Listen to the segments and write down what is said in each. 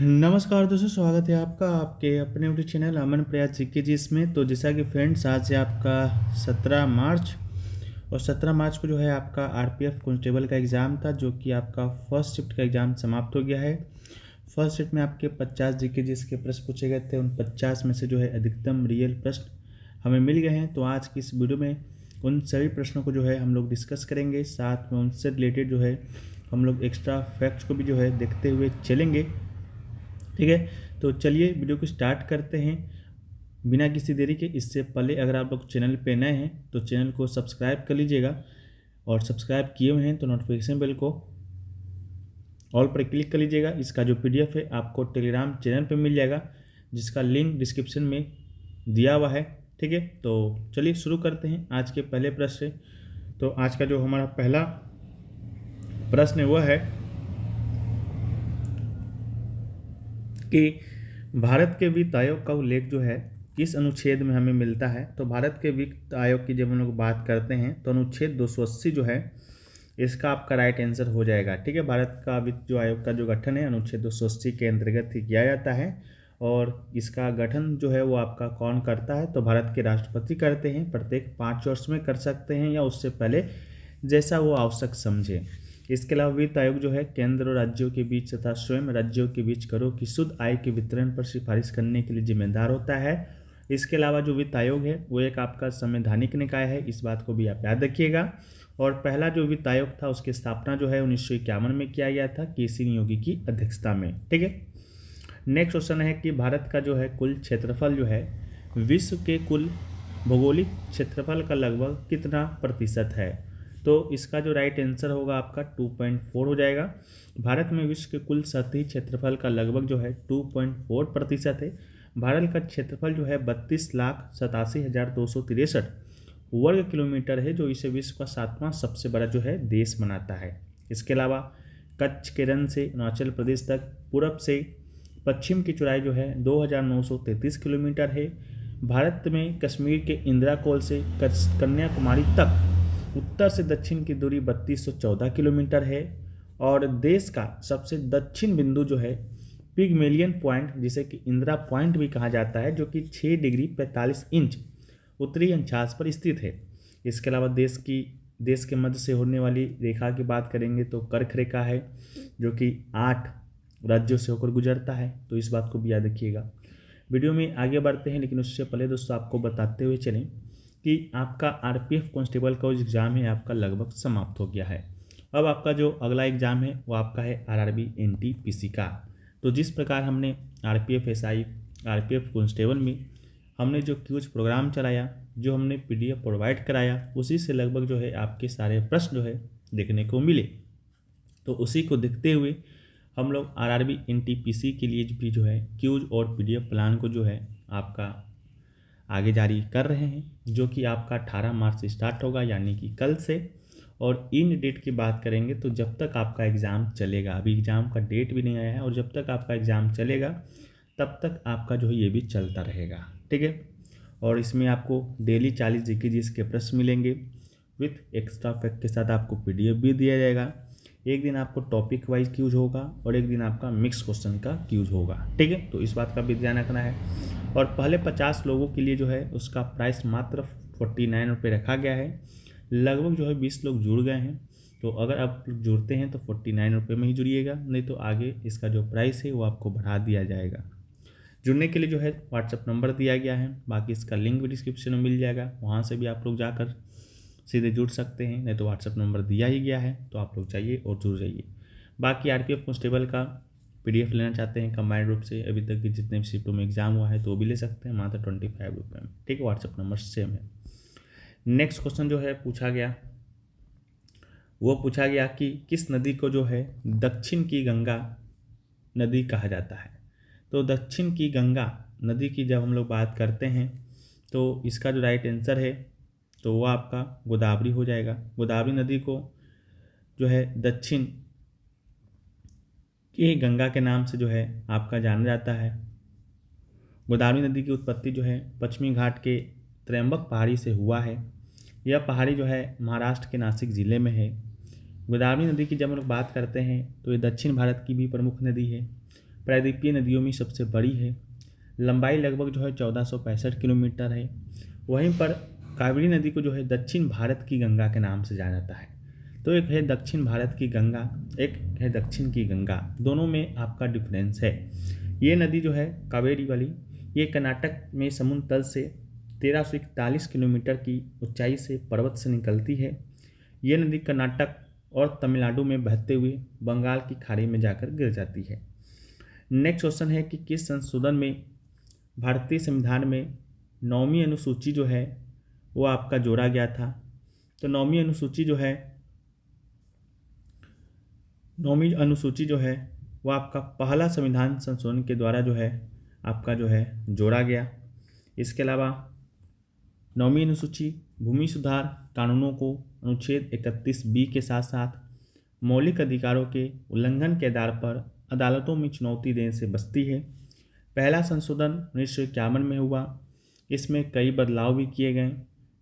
नमस्कार दोस्तों, स्वागत है आपका आपके अपने यूट्यूब चैनल अमन प्रयास जीके जी इसमें। तो जैसा कि फ्रेंड्स, आज है आपका 17 मार्च और 17 मार्च को जो है आपका आरपीएफ कांस्टेबल का एग्ज़ाम था, जो कि आपका फर्स्ट शिफ्ट का एग्ज़ाम समाप्त हो गया है। फर्स्ट शिफ्ट में आपके 50 जीके जी के प्रश्न पूछे गए थे। उन 50 में से जो है अधिकतम रियल प्रश्न हमें मिल गए हैं। तो आज की इस वीडियो में उन सभी प्रश्नों को जो है हम लोग डिस्कस करेंगे, साथ में उनसे रिलेटेड जो है हम लोग एक्स्ट्रा फैक्ट्स को भी जो है देखते हुए चलेंगे। ठीक है, तो चलिए वीडियो को स्टार्ट करते हैं बिना किसी देरी के। इससे पहले अगर आप लोग चैनल पे नए हैं तो चैनल को सब्सक्राइब कर लीजिएगा, और सब्सक्राइब किए हुए हैं तो नोटिफिकेशन बेल को ऑल पर क्लिक कर लीजिएगा। इसका जो पीडीएफ है आपको टेलीग्राम चैनल पे मिल जाएगा, जिसका लिंक डिस्क्रिप्शन में दिया हुआ है। ठीक है, तो चलिए शुरू करते हैं आज के पहले प्रश्न से। तो आज का जो हमारा पहला प्रश्न है वह है कि भारत के वित्त आयोग का उल्लेख जो है किस अनुच्छेद में हमें मिलता है। तो भारत के वित्त आयोग की जब हम लोग बात करते हैं तो अनुच्छेद 280 जो है इसका आपका राइट आंसर हो जाएगा। ठीक है, भारत का वित्त जो आयोग का जो गठन है अनुच्छेद 280 के अंतर्गत ही किया जाता है, और इसका गठन जो है वो आपका कौन करता है, तो भारत के राष्ट्रपति करते हैं। प्रत्येक 5 वर्ष में कर सकते हैं या उससे पहले, जैसा वो आवश्यक समझे। इसके अलावा वित्त आयोग जो है केंद्र और राज्यों के बीच तथा स्वयं राज्यों के बीच करों की शुद्ध आय के वितरण पर सिफारिश करने के लिए जिम्मेदार होता है। इसके अलावा जो वित्त आयोग है वो एक आपका संवैधानिक निकाय है, इस बात को भी आप याद रखिएगा। और पहला जो वित्त आयोग था उसकी स्थापना जो है 1951 में किया गया था, केसी नियोगी की अध्यक्षता में। ठीक है, नेक्स्ट क्वेश्चन है कि भारत का जो है कुल क्षेत्रफल जो है विश्व के कुल भौगोलिक क्षेत्रफल का लगभग कितना प्रतिशत है। तो इसका जो राइट आंसर होगा आपका 2.4 हो जाएगा। भारत में विश्व के कुल सतही क्षेत्रफल का लगभग जो है 2.4% है। भारत का क्षेत्रफल जो है 32,87,263 वर्ग किलोमीटर है, जो इसे विश्व का 7वां सबसे बड़ा जो है देश बनाता है। इसके अलावा कच्छ के रण से हिमाचल प्रदेश तक पूरब से पश्चिम की चौड़ाई जो है 2,933 किलोमीटर है। भारत में कश्मीर के इंदिरा कोल से कन्याकुमारी तक उत्तर से दक्षिण की दूरी 3214 किलोमीटर है। और देश का सबसे दक्षिण बिंदु जो है पिगमेलियन पॉइंट, जिसे कि इंदिरा पॉइंट भी कहा जाता है, जो कि 6 डिग्री 45 इंच उत्तरी अक्षांश पर स्थित है। इसके अलावा देश के मध्य से होने वाली रेखा की बात करेंगे तो कर्क रेखा है, जो कि 8 राज्यों से होकर गुजरता है। तो इस बात को भी याद रखिएगा। वीडियो में आगे बढ़ते हैं, लेकिन उससे पहले दोस्तों आपको बताते हुए चलें कि आपका आरपीएफ कांस्टेबल का जो एग्ज़ाम है आपका लगभग समाप्त हो गया है। अब आपका जो अगला एग्ज़ाम है वो आपका है आरआरबी एनटीपीसी का। तो जिस प्रकार हमने आरपीएफ एसआई आरपीएफ कांस्टेबल में हमने जो क्यूज प्रोग्राम चलाया, जो हमने पीडीएफ प्रोवाइड कराया, उसी से लगभग जो है आपके सारे प्रश्न जो है देखने को मिले। तो उसी को देखते हुए हम लोग आरआरबी एनटीपीसी के लिए भी जो है क्यूज और पीडीएफ प्लान को जो है आपका आगे जारी कर रहे हैं, जो कि आपका 18 मार्च से स्टार्ट होगा, यानी कि कल से। और इन डेट की बात करेंगे तो जब तक आपका एग्ज़ाम चलेगा, अभी एग्ज़ाम का डेट भी नहीं आया है, और जब तक आपका एग्ज़ाम चलेगा तब तक आपका जो है ये भी चलता रहेगा। ठीक है, और इसमें आपको डेली 40 जीके के प्रश्न मिलेंगे, विथ एक्स्ट्रा फैक्ट के साथ आपको पीडीएफ भी दिया जाएगा। एक दिन आपको टॉपिक वाइज क्यूज होगा और एक दिन आपका मिक्स क्वेश्चन का क्यूज होगा। ठीक है, तो इस बात का भी ध्यान रखना है। और पहले 50 लोगों के लिए जो है उसका प्राइस मात्र 49 रुपये रखा गया है। लगभग जो है 20 लोग जुड़ गए हैं, तो अगर आप जुड़ते हैं तो 49 रुपये में ही जुड़िएगा, नहीं तो आगे इसका जो प्राइस है वो आपको बढ़ा दिया जाएगा। जुड़ने के लिए जो है व्हाट्सएप नंबर दिया गया है, बाकी इसका लिंक भी डिस्क्रिप्शन में मिल जाएगा, वहाँ से भी आप लोग जाकर सीधे जुड़ सकते हैं, नहीं तो व्हाट्सएप नंबर दिया ही गया है, तो आप लोग चाहिए और जुड़ जाइए। बाकी आरपीएफ कांस्टेबल का पीडीएफ लेना चाहते हैं कंबाइंड रूप से, अभी तक की जितने भी शिफ्टों में एग्जाम हुआ है तो वो भी ले सकते हैं, मात्र 25 रुपये में। ठीक है, व्हाट्सएप नंबर सेम है। नेक्स्ट क्वेश्चन जो है पूछा गया कि किस नदी को जो है दक्षिण की गंगा नदी कहा जाता है। तो दक्षिण की गंगा नदी की जब हम लोग बात करते हैं तो इसका जो राइट आंसर है तो वो आपका गोदावरी हो जाएगा। गोदावरी नदी को जो है दक्षिण की गंगा के नाम से जो है आपका जाना जाता है। गोदावरी नदी की उत्पत्ति जो है पश्चिमी घाट के त्रयंबक पहाड़ी से हुआ है। यह पहाड़ी जो है महाराष्ट्र के नासिक ज़िले में है। गोदावरी नदी की जब हम लोग बात करते हैं तो ये दक्षिण भारत की भी प्रमुख नदी है। प्रायद्वीपीय नदियों में सबसे बड़ी है। लंबाई लगभग जो है 1465 किलोमीटर है। वहीं पर कावेरी नदी को जो है दक्षिण भारत की गंगा के नाम से जाना जाता है। तो एक है दक्षिण भारत की गंगा, एक है दक्षिण की गंगा, दोनों में आपका डिफरेंस है। ये नदी जो है कावेरी वाली, ये कर्नाटक में समुद्र तल से 1341 किलोमीटर की ऊंचाई से पर्वत से निकलती है। ये नदी कर्नाटक और तमिलनाडु में बहते हुए बंगाल की खाड़ी में जाकर गिर जाती है। नेक्स्ट क्वेश्चन है कि किस संशोधन में भारतीय संविधान में 9वीं अनुसूची जो है वो आपका जोड़ा गया था। तो 9वीं अनुसूची जो है वो आपका पहला संविधान संशोधन के द्वारा जो है आपका जो है जोड़ा गया। इसके अलावा 9वीं अनुसूची भूमि सुधार कानूनों को अनुच्छेद 31B के साथ साथ मौलिक अधिकारों के उल्लंघन के आधार पर अदालतों में चुनौती देने से बचती है। पहला संशोधन 1951 में हुआ। इसमें कई बदलाव भी किए गए,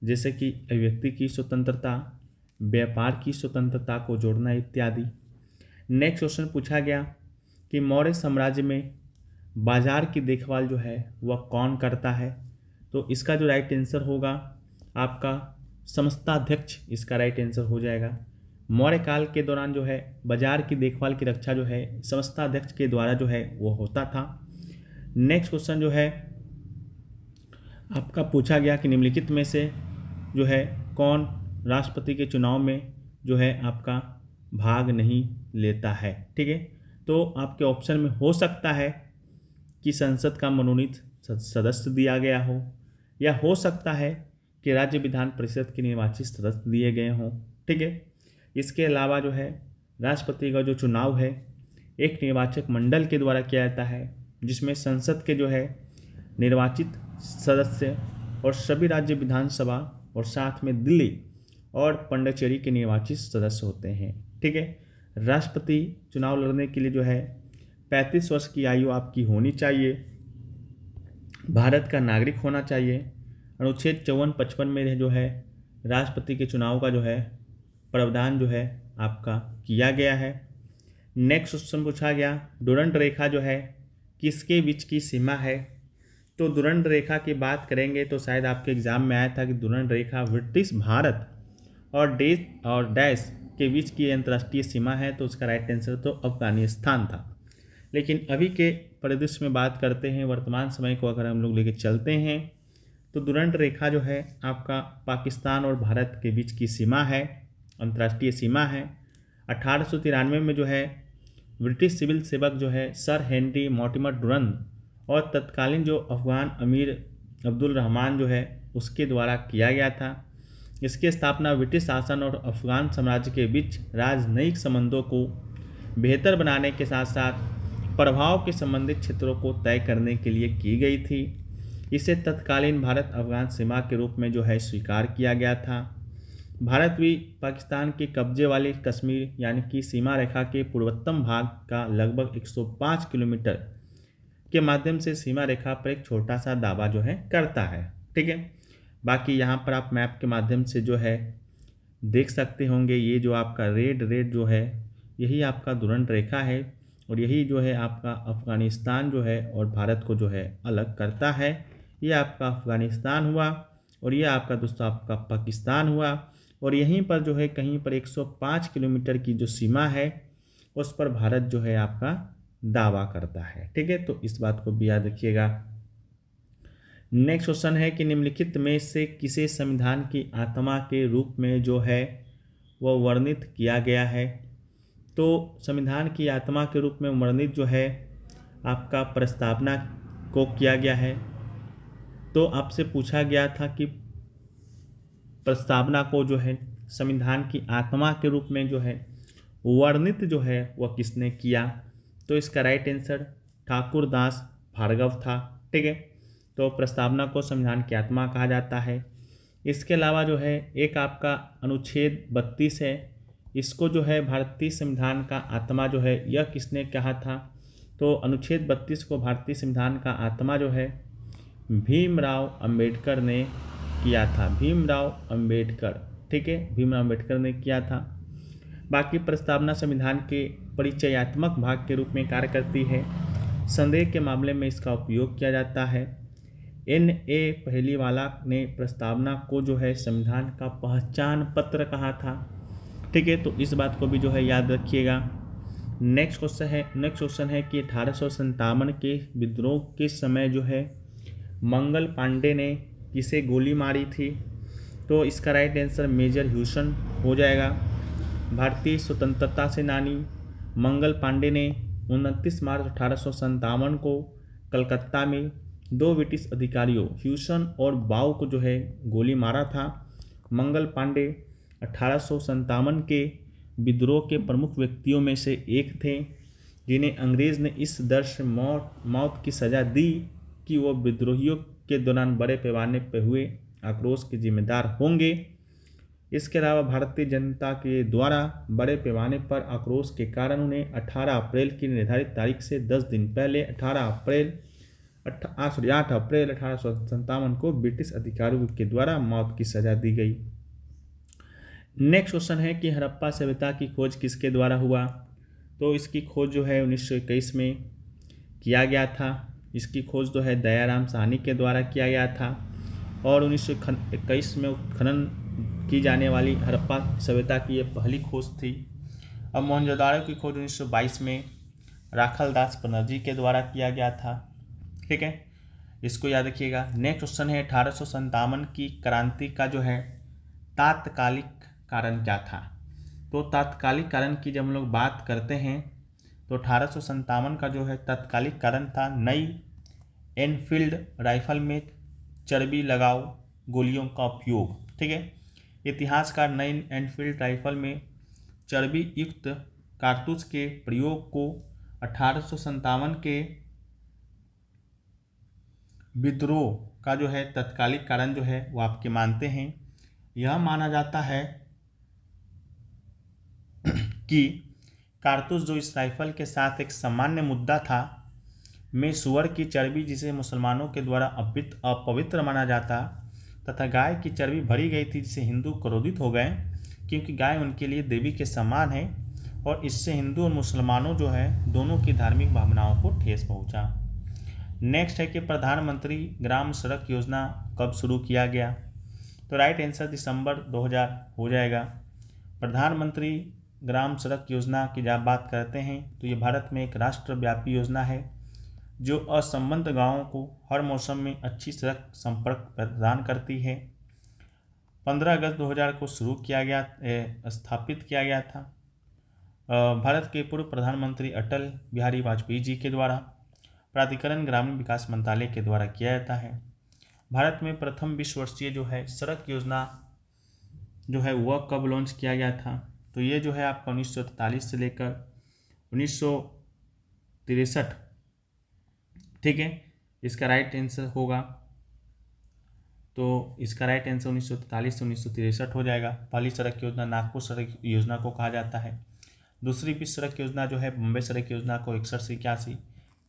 जैसे कि अभिव्यक्ति की स्वतंत्रता, व्यापार की स्वतंत्रता को जोड़ना इत्यादि। नेक्स्ट क्वेश्चन पूछा गया कि मौर्य साम्राज्य में बाजार की देखभाल जो है वह कौन करता है। तो इसका जो राइट आंसर होगा आपका समस्ताध्यक्ष, इसका राइट आंसर हो जाएगा। मौर्य काल के दौरान जो है बाजार की देखभाल की रक्षा जो है समस्ताध्यक्ष के द्वारा जो है वो होता था। नेक्स्ट क्वेश्चन जो है आपका पूछा गया कि निम्नलिखित में से जो है कौन राष्ट्रपति के चुनाव में जो है आपका भाग नहीं लेता है। ठीक है, तो आपके ऑप्शन में हो सकता है कि संसद का मनोनीत सदस्य दिया गया हो, या हो सकता है कि राज्य विधान परिषद के निर्वाचित सदस्य दिए गए हों। ठीक है, इसके अलावा जो है राष्ट्रपति का जो चुनाव है एक निर्वाचक मंडल के द्वारा किया जाता है, जिसमें संसद के जो है निर्वाचित सदस्य और सभी राज्य विधानसभा और साथ में दिल्ली और पुडुचेरी के निर्वाचित सदस्य होते हैं। ठीक है, राष्ट्रपति चुनाव लड़ने के लिए जो है 35 वर्ष की आयु आपकी होनी चाहिए, भारत का नागरिक होना चाहिए। अनुच्छेद 54-55 में जो है राष्ट्रपति के चुनाव का जो है प्रावधान जो है आपका किया गया है। नेक्स्ट क्वेश्चन पूछा गया डुरंड रेखा जो है किसके बीच की सीमा है। तो डुरंड रेखा की बात करेंगे तो शायद आपके एग्जाम में आया था कि डुरंड रेखा ब्रिटिश भारत और डैश के बीच की अंतर्राष्ट्रीय सीमा है। तो उसका राइट आंसर तो अफगानिस्तान था। लेकिन अभी के परिदृश्य में बात करते हैं, वर्तमान समय को अगर हम लोग लेके चलते हैं तो डुरंड रेखा जो है आपका पाकिस्तान और भारत के बीच की सीमा है, अंतर्राष्ट्रीय सीमा है। 1893 में जो है ब्रिटिश सिविल सेवक जो है सर हेनरी मॉर्टिमर डुरंड और तत्कालीन जो अफगान अमीर अब्दुल रहमान जो है उसके द्वारा किया गया था। इसकी स्थापना ब्रिटिश शासन और अफगान साम्राज्य के बीच राजनयिक संबंधों को बेहतर बनाने के साथ साथ प्रभाव के संबंधित क्षेत्रों को तय करने के लिए की गई थी। इसे तत्कालीन भारत अफगान सीमा के रूप में जो है स्वीकार किया गया था। भारत भी पाकिस्तान के कब्जे वाले कश्मीर यानी कि सीमा रेखा के पूर्वोत्तर भाग का लगभग 105 किलोमीटर के माध्यम से सीमा रेखा पर एक छोटा सा दावा जो है करता है। ठीक है, बाकी यहाँ पर आप मैप के माध्यम से जो है देख सकते होंगे, ये जो आपका रेड जो है यही आपका डुरंड रेखा है और यही जो है आपका अफ़गानिस्तान जो है और भारत को जो है अलग करता है। ये आपका अफ़गानिस्तान हुआ और ये आपका दोस्तों आपका पाकिस्तान हुआ और यहीं पर जो है कहीं पर 105 किलोमीटर की जो सीमा है उस पर भारत जो है आपका दावा करता है। ठीक है, तो इस बात को भी याद रखिएगा। नेक्स्ट क्वेश्चन है कि निम्नलिखित में से किसे संविधान की आत्मा के रूप में जो है वह वर्णित किया गया है। तो संविधान की आत्मा के रूप में वर्णित जो है आपका प्रस्तावना को किया गया है। तो आपसे पूछा गया था कि प्रस्तावना को जो है संविधान की आत्मा के रूप में जो है वर्णित जो है वह किसने किया। तो इसका राइट आंसर ठाकुर दास भार्गव था। ठीक है, तो प्रस्तावना को संविधान की आत्मा कहा जाता है। इसके अलावा जो है एक आपका अनुच्छेद 32 है, इसको जो है भारतीय संविधान का आत्मा जो है यह किसने कहा था। तो अनुच्छेद 32 को भारतीय संविधान का आत्मा जो है भीमराव अंबेडकर ने किया था। भीमराव अंबेडकर, ठीक है, भीमराव अंबेडकर ने किया था। बाकी प्रस्तावना संविधान के परिचयात्मक भाग के रूप में कार्य करती है। संदेह के मामले में इसका उपयोग किया जाता है। N.A. पहलीवाला ने प्रस्तावना को जो है संविधान का पहचान पत्र कहा था। ठीक है, तो इस बात को भी जो है याद रखिएगा। नेक्स्ट क्वेश्चन है कि 1857 के विद्रोह के समय जो है मंगल पांडे ने किसे गोली मारी थी? तो इसका राइट आंसर मेजर ह्यूसन हो जाएगा। भारतीय स्वतंत्रता सेनानी मंगल पांडे ने 29 मार्च 1857 को कलकत्ता में 2 ब्रिटिश अधिकारियों ह्यूसन और बाउ को जो है गोली मारा था। मंगल पांडे 1857 के विद्रोह के प्रमुख व्यक्तियों में से एक थे, जिन्हें अंग्रेज़ ने इस डर से मौत की सज़ा दी कि वो विद्रोहियों के दौरान बड़े पैमाने पर हुए आक्रोश के जिम्मेदार होंगे। इसके अलावा भारतीय जनता के द्वारा बड़े पैमाने पर आक्रोश के कारण उन्हें 18 अप्रैल की निर्धारित तारीख से 10 दिन पहले 8 अप्रैल 1857 को ब्रिटिश अधिकारियों के द्वारा मौत की सज़ा दी गई। नेक्स्ट क्वेश्चन है कि हड़प्पा सभ्यता की खोज किसके द्वारा हुआ? तो इसकी खोज जो है 1921 में किया गया था। इसकी खोज जो है दयाराम साहनी के द्वारा किया गया था और 1921 में उत्खनन की जाने वाली हड़प्पा सभ्यता की ये पहली खोज थी। अब मोहनजोदाड़ो की खोज 1922 में राखल दास बनर्जी के द्वारा किया गया था। ठीक है, इसको याद रखिएगा। नेक्स्ट क्वेश्चन है 1857 की क्रांति का जो है तात्कालिक कारण क्या था? तो तात्कालिक कारण की जब हम लोग बात करते हैं तो 1857 का जो है तात्कालिक कारण था नई एनफील्ड राइफल में चर्बी लगाओ गोलियों का उपयोग। ठीक है, इतिहासकार नई एनफील्ड राइफल में चर्बी युक्त कारतूस के प्रयोग को 1857 के विद्रोह का जो है तत्कालिक कारण जो है वो आपके मानते हैं। यह माना जाता है कि कारतूस जो इस राइफल के साथ एक सामान्य मुद्दा था में सुअर की चर्बी, जिसे मुसलमानों के द्वारा अपवित्र माना जाता, तथा गाय की चर्बी भरी गई थी, जिसे हिंदू क्रोधित हो गए क्योंकि गाय उनके लिए देवी के समान है और इससे हिंदू और मुसलमानों जो है दोनों की धार्मिक भावनाओं को ठेस पहुंचा। नेक्स्ट है कि प्रधानमंत्री ग्राम सड़क योजना कब शुरू किया गया? तो राइट आंसर दिसंबर 2000 हो जाएगा। प्रधानमंत्री ग्राम सड़क योजना की जब बात करते हैं तो ये भारत में एक राष्ट्रव्यापी योजना है जो असंबद्ध गांवों को हर मौसम में अच्छी सड़क संपर्क प्रदान करती है। 15 अगस्त 2000 को शुरू किया गया स्थापित किया गया था भारत के पूर्व प्रधानमंत्री अटल बिहारी वाजपेयी जी के द्वारा। प्राधिकरण ग्रामीण विकास मंत्रालय के द्वारा किया जाता है। भारत में प्रथम 20 वर्षीय जो है सड़क योजना जो है वह कब लॉन्च किया गया था? तो ये जो है आपका 1943 से लेकर 1963। ठीक है, इसका राइट आंसर होगा, तो इसका राइट आंसर 1943 से 1963 हो जाएगा। पहली सड़क योजना नागपुर सड़क योजना को कहा जाता है। दूसरी विश्व सड़क योजना जो है बम्बई सड़क योजना को 61 से 81।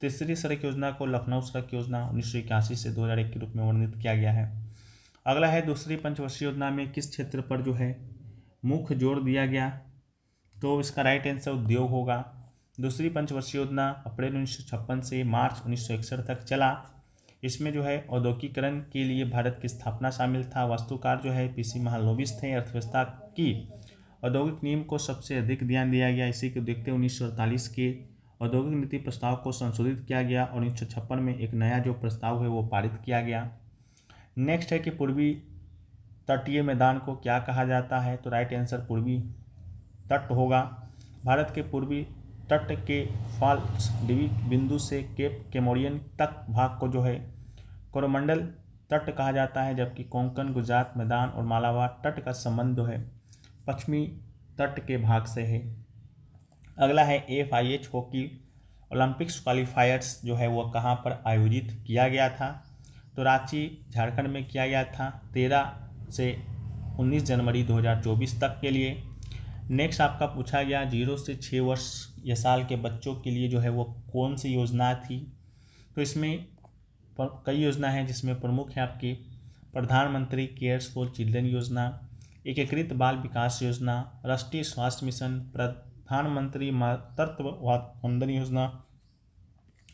तीसरी सड़क योजना को लखनऊ सड़क योजना 1981 से 2001 के रूप में वर्णित किया गया है। अगला है दूसरी पंचवर्षीय योजना में किस क्षेत्र पर जो है मुख्य जोर दिया गया? तो इसका राइट आंसर उद्योग होगा। दूसरी पंचवर्षीय योजना अप्रैल 1956 से मार्च 1961 तक चला। इसमें जो है औद्योगिकीकरण के लिए भारत की स्थापना शामिल था। वास्तुकार जो है पीसी महालनोबिस थे। अर्थव्यवस्था की औद्योगिक नियम को सबसे अधिक ध्यान दिया गया। इसी को देखते 1948 के औद्योगिक नीति प्रस्ताव को संशोधित किया गया और 1956 में एक नया जो प्रस्ताव है वो पारित किया गया। नेक्स्ट है कि पूर्वी तटीय मैदान को क्या कहा जाता है? तो राइट आंसर पूर्वी तट होगा। भारत के पूर्वी तट के फॉल्स बिंदु से केप केमोरियन तक भाग को जो है कोरोमंडल तट कहा जाता है, जबकि कोंकण, गुजरात मैदान और मालाबार तट का संबंध जो है पश्चिमी तट के भाग से है। अगला है FIH हॉकी ओलंपिक्स क्वालिफायर्स जो है वो कहाँ पर आयोजित किया गया था? तो रांची झारखंड में किया गया था 13 से 19 जनवरी 2024 तक के लिए। नेक्स्ट आपका पूछा गया 0 से 6 वर्ष या साल के बच्चों के लिए जो है वो कौन सी योजना थी? तो इसमें कई योजना है जिसमें प्रमुख है आपकी प्रधानमंत्री केयर्स फॉर चिल्ड्रन योजना, एकीकृत बाल विकास योजना, राष्ट्रीय स्वास्थ्य मिशन, प्रधानमंत्री मातृत्व वंदन योजना,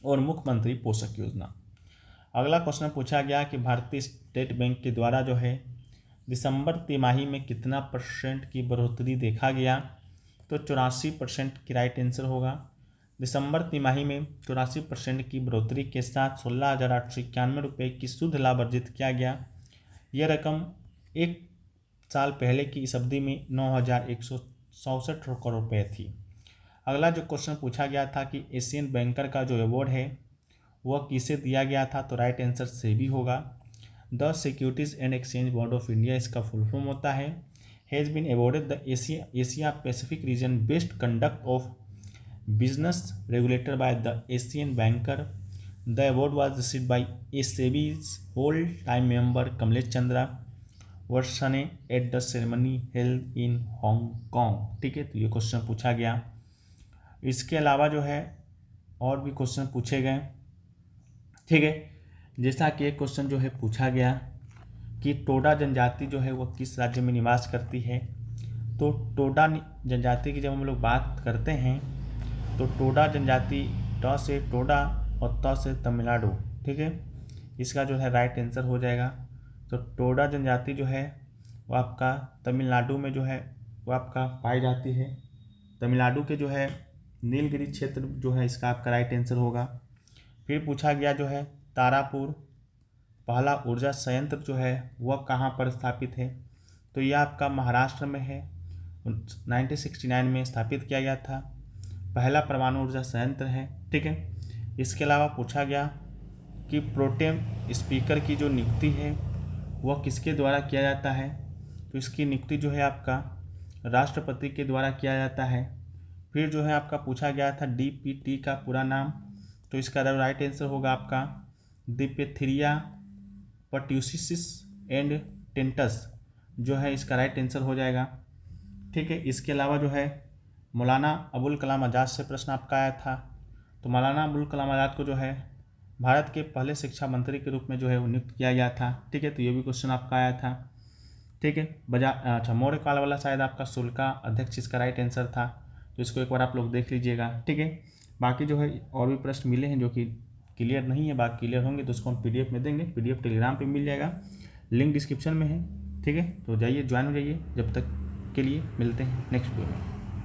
और मुख्यमंत्री पोषक योजना। अगला क्वेश्चन पूछा गया कि भारतीय स्टेट बैंक के द्वारा जो है दिसंबर तिमाही में कितना % की बढ़ोतरी देखा गया, तो 84% की राइट आंसर होगा। दिसंबर तिमाही में 84% की बढ़ोतरी के साथ 16,891 रुपये की शुद्ध लाभ अर्जित किया गया। यह रकम एक साल पहले की इस अवधि में 9,167 करोड़ रुपये थी। अगला जो क्वेश्चन पूछा गया था कि एशियन बैंकर का जो अवार्ड है वह किसे दिया गया था, तो राइट आंसर सेबी होगा। The securities and exchange board of India इसका फुल फॉर्म होता है। Has been awarded the Asia Pacific region best conduct of business regulator by the Asian banker. The award was received by SEBI's whole time member Kamlesh Chandra Varshney at the ceremony held in Hong Kong. ठीक है, तो ये question पूछा गया। इसके अलावा जो है और भी क्वेश्चन पूछे गए। ठीक है, जैसा कि एक क्वेश्चन जो है पूछा गया कि टोडा जनजाति जो है वह किस राज्य में निवास करती है, तो टोडा जनजाति की जब हम लोग बात करते हैं तो टोडा जनजाति ट से टोडा और त से तमिलनाडु। ठीक है, इसका जो है राइट आंसर हो जाएगा। तो टोडा जनजाति जो है वो आपका तमिलनाडु में जो है वो आपका पाई जाती है। तमिलनाडु के जो है नीलगिरी क्षेत्र जो है इसका आपका राइट आंसर होगा। फिर पूछा गया जो है तारापुर पहला ऊर्जा संयंत्र जो है वह कहाँ पर स्थापित है, तो यह आपका महाराष्ट्र में है। 1969 में स्थापित किया गया था, पहला परमाणु ऊर्जा संयंत्र है। ठीक है, इसके अलावा पूछा गया कि प्रोटेम स्पीकर की जो नियुक्ति है वह किसके द्वारा किया जाता है, तो इसकी नियुक्ति जो है आपका राष्ट्रपति के द्वारा किया जाता है। फिर जो है आपका पूछा गया था DPT का पूरा नाम, तो इसका राइट आंसर होगा आपका डिप्थीरिया पर्ट्यूसिस एंड टेंटस जो है इसका राइट आंसर हो जाएगा। ठीक है, इसके अलावा जो है मौलाना अबुल कलाम आज़ाद से प्रश्न आपका आया था, तो मौलाना अबुल कलाम आज़ाद को जो है भारत के पहले शिक्षा मंत्री के रूप में जो है नियुक्त किया गया था। ठीक है, तो ये भी क्वेश्चन आपका आया था। ठीक है, मौर्य काल वाला शायद आपका शुल्का अध्यक्ष इसका राइट आंसर था, तो इसको एक बार आप लोग देख लीजिएगा। ठीक है, बाकी जो है और भी प्रश्न मिले हैं जो कि क्लियर नहीं है, बाकी क्लियर होंगे तो उसको हम PDF में देंगे। PDF टेलीग्राम पे मिल जाएगा, लिंक डिस्क्रिप्शन में है। ठीक है, तो जाइए ज्वाइन हो जाइए। जब तक के लिए मिलते हैं नेक्स्ट वीडियो में।